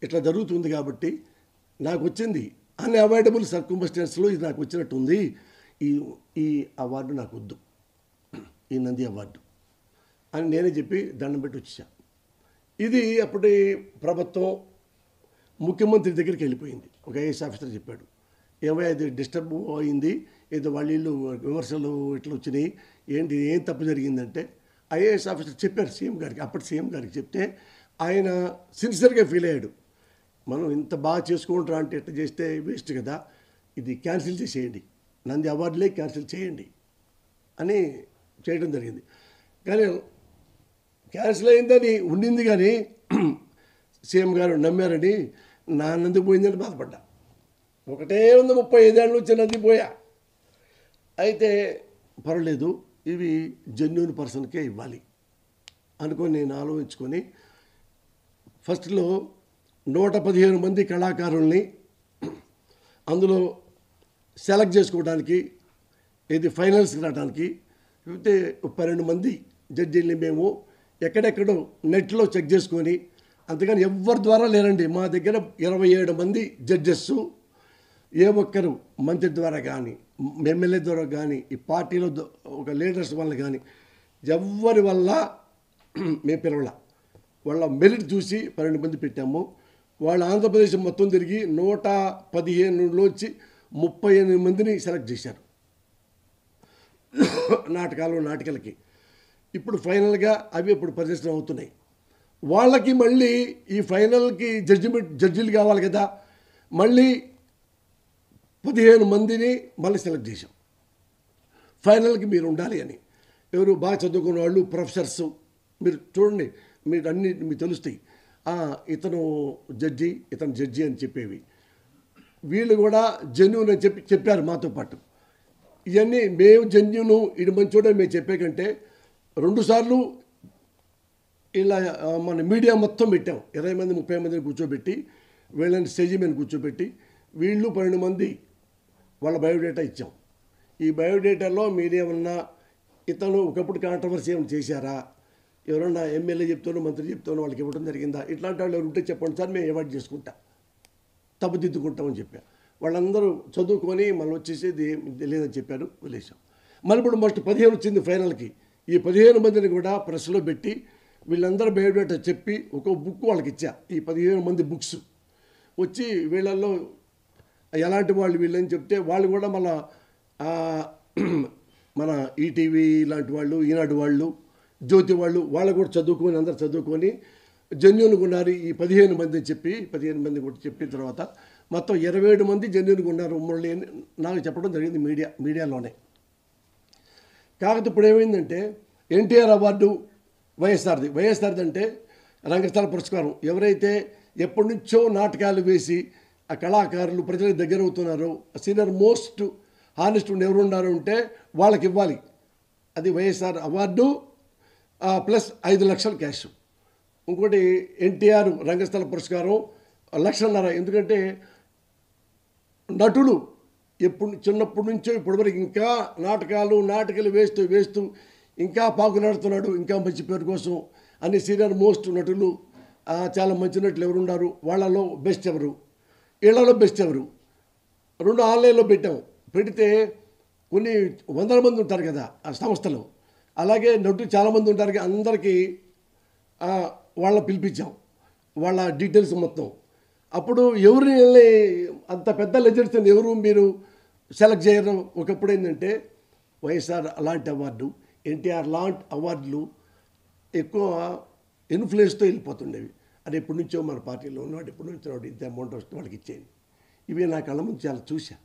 ఇట్లా జరుగుతుంది కాబట్టి నాకు వచ్చింది అన్అవాయిడబుల్ సర్కమ్స్టాన్స్లో ఇది నాకు వచ్చినట్టు ఉంది, ఈ ఈ అవార్డు నాకు వద్దు, ఈ నంది అవార్డు అని నేనే చెప్పి దండం పెట్టి వచ్చా. ఇది అప్పటి ప్రభుత్వం ముఖ్యమంత్రి దగ్గరికి వెళ్ళిపోయింది. ఒక ఐఏఎస్ ఆఫీసర్ చెప్పాడు, ఏమో అది డిస్టర్బ్ అయింది, ఏదో వాళ్ళు విమర్శలు ఇట్లా వచ్చినాయి, ఏంటి ఏం తప్పు జరిగిందంటే ఐఏఎస్ ఆఫీసర్ చెప్పారు సీఎం గారికి. అప్పటి సీఎం గారికి చెప్తే ఆయన సిన్సియర్గా ఫీల్ అయ్యాడు. మనం ఇంత బాగా చేసుకుంటారా అంటే ఎట్లా చేస్తే వేస్ట్ కదా, ఇది క్యాన్సిల్ చేసేయండి, నంది అవార్డులే క్యాన్సిల్ చేయండి అని చేయడం జరిగింది. కానీ క్యాన్సిల్ అయిందని ఉండింది, కానీ సీఎం గారు నమ్మారని నా నంది పోయిందని బాధపడ్డా. ఒకటే ఉంది 35 ఏళ్ళ నుంచి నంది పోయా. అయితే పర్వాలేదు, ఇవి జెన్యూన్ పర్సన్కే ఇవ్వాలి అనుకొని నేను ఆలోచించుకొని ఫస్ట్లో 115 మంది కళాకారుల్ని అందులో సెలెక్ట్ చేసుకోవడానికి, ఇది ఫైనల్స్కి రావడానికి 12 మంది జడ్జీల్ని మేము ఎక్కడెక్కడో నెట్లో చెక్ చేసుకొని, అంతగాని ఎవరి ద్వారా లేరండి, మా దగ్గర 27 మంది జడ్జెస్, ఏ ఒక్కరు మంత్రి ద్వారా కానీ ఎమ్మెల్యే ద్వారా కానీ ఈ పార్టీలో ఒక లీడర్స్ వల్ల కానీ ఎవరి వల్ల మేము పిలవాల, వాళ్ళ మెరిట్ చూసి 12 మంది పెట్టాము. వాళ్ళు ఆంధ్రప్రదేశ్ మొత్తం తిరిగి 115లోంచి 38 మందిని సెలెక్ట్ చేశారు నాటకాలకి. ఇప్పుడు ఫైనల్గా అవి ఇప్పుడు ప్రదర్శన అవుతున్నాయి. వాళ్ళకి మళ్ళీ ఈ ఫైనల్కి జడ్జీలు కావాలి కదా, మళ్ళీ 15 మందిని మళ్ళీ సెలెక్ట్ చేశాం ఫైనల్కి మీరు ఉండాలి అని. ఎవరు బాగా చదువుకున్న వాళ్ళు, ప్రొఫెసర్స్, మీరు చూడండి, మీరు అన్ని మీకు తెలుస్తాయి, ఇతను జడ్జి అని చెప్పేవి. వీళ్ళు కూడా జెన్యూన్ అని చెప్పారు మాతో పాటు. ఇవన్నీ మేము జెన్యూను ఇది మంచోడని మేము చెప్పే కంటే 2 సార్లు ఇలా మన మీడియా మొత్తం పెట్టాం. 20 మంది 30 మందిని కూర్చోబెట్టి వీళ్ళని స్టేజ్ మీద కూర్చోబెట్టి వీళ్ళు 12 మంది వాళ్ళ బయోడేటా ఇచ్చాం. ఈ బయోడేటాలో మీరేమన్నా ఇతను ఒకప్పుడు కాంట్రవర్సీ ఏమైనా చేశారా, ఎవరన్నా ఎమ్మెల్యే చెప్తానో మంత్రి చెప్తానో వాళ్ళకి ఇవ్వడం జరిగిందా, ఇట్లాంటి వాళ్ళు ఎవరు ఉంటే చెప్పండి సార్, మేము అవాయిడ్ చేసుకుంటా, తప్పుదిద్దుకుంటామని చెప్పా. వాళ్ళందరూ చదువుకొని మళ్ళీ వచ్చేసి లేదని చెప్పారు, వదిలేసాం. మళ్ళీ ఇప్పుడు ఫస్ట్ 15 వచ్చింది ఫైనల్కి. ఈ 15 మందిని కూడా ప్రెస్లో పెట్టి వీళ్ళందరూ బయోడేటా చెప్పి ఒక బుక్ వాళ్ళకి ఇచ్చా. ఈ 15 మంది బుక్స్ వచ్చి వీళ్ళల్లో ఎలాంటి వాళ్ళు వీళ్ళని చెప్తే వాళ్ళు కూడా మళ్ళా మన ఈటీవీ లాంటి వాళ్ళు, ఈనాడు వాళ్ళు, జ్యోతి వాళ్ళు కూడా చదువుకొని అందరు చదువుకొని జెన్యూన్గా ఉన్నారు ఈ 15 మంది చెప్పి 15 మంది కూడా చెప్పిన తర్వాత మొత్తం 27 మంది జెన్యూన్గా ఉన్నారు ఉమ్మడి అని నాకు చెప్పడం జరిగింది మీడియాలోనే. కాకపోతే ఇప్పుడు ఏమైందంటే ఎన్టీఆర్ అవార్డు వైఎస్ఆర్ది అంటే రంగస్థల పురస్కారం. ఎవరైతే ఎప్పటి నుంచో నాటకాలు వేసి ఆ కళాకారులు ప్రజలకు దగ్గర అవుతున్నారో, సీనియర్ మోస్ట్ హానెస్ట్ ఎవరు ఉన్నారో ఉంటే వాళ్ళకి ఇవ్వాలి. అది వైఎస్ఆర్ అవార్డు ప్లస్ 5 లక్షల క్యాష్. ఇంకోటి ఎన్టీఆర్ రంగస్థల పురస్కారం 1.5 లక్షలు. ఎందుకంటే నటులు చిన్నప్పటి నుంచో ఇప్పటివరకు ఇంకా నాటకాలు వేస్తూ ఇంకా పాకులాడుతున్నాడు, ఇంకా మంచి పేరు కోసం అన్ని సీనియర్ మోస్ట్ నటులు, చాలా మంచి నటులు ఎవరు ఉన్నారు, వాళ్ళలో బెస్ట్ ఎవరు, ఇళ్లలో బెస్ట్ ఎవరు, 2 ఆన్లైన్లో పెడితే కొన్ని 100 మంది ఉంటారు కదా ఆ సంస్థలో, అలాగే నటులు చాలామంది ఉంటారు, అందరికీ వాళ్ళ పిలిపించాం, వాళ్ళ డీటెయిల్స్ మొత్తం. అప్పుడు ఎవరిని అంత పెద్ద లెజెండ్స్ ఎవరు మీరు సెలెక్ట్ చేయరు. ఒకప్పుడు ఏంటంటే వైఎస్ఆర్ అలాంటి అవార్డు, ఎన్టీఆర్ లాంటి అవార్డులు ఎక్కువ ఇన్ఫ్లుయెన్స్తో వెళ్ళిపోతుండేవి. అది ఎప్పటి నుంచో మన పార్టీలో ఉన్నాడు, ఎప్పటి నుంచో ఇంత అమౌంట్ వస్తే వాళ్ళకి ఇచ్చేయండి. ఇవి నా కళ్ళ ముందు చాలా చూసా.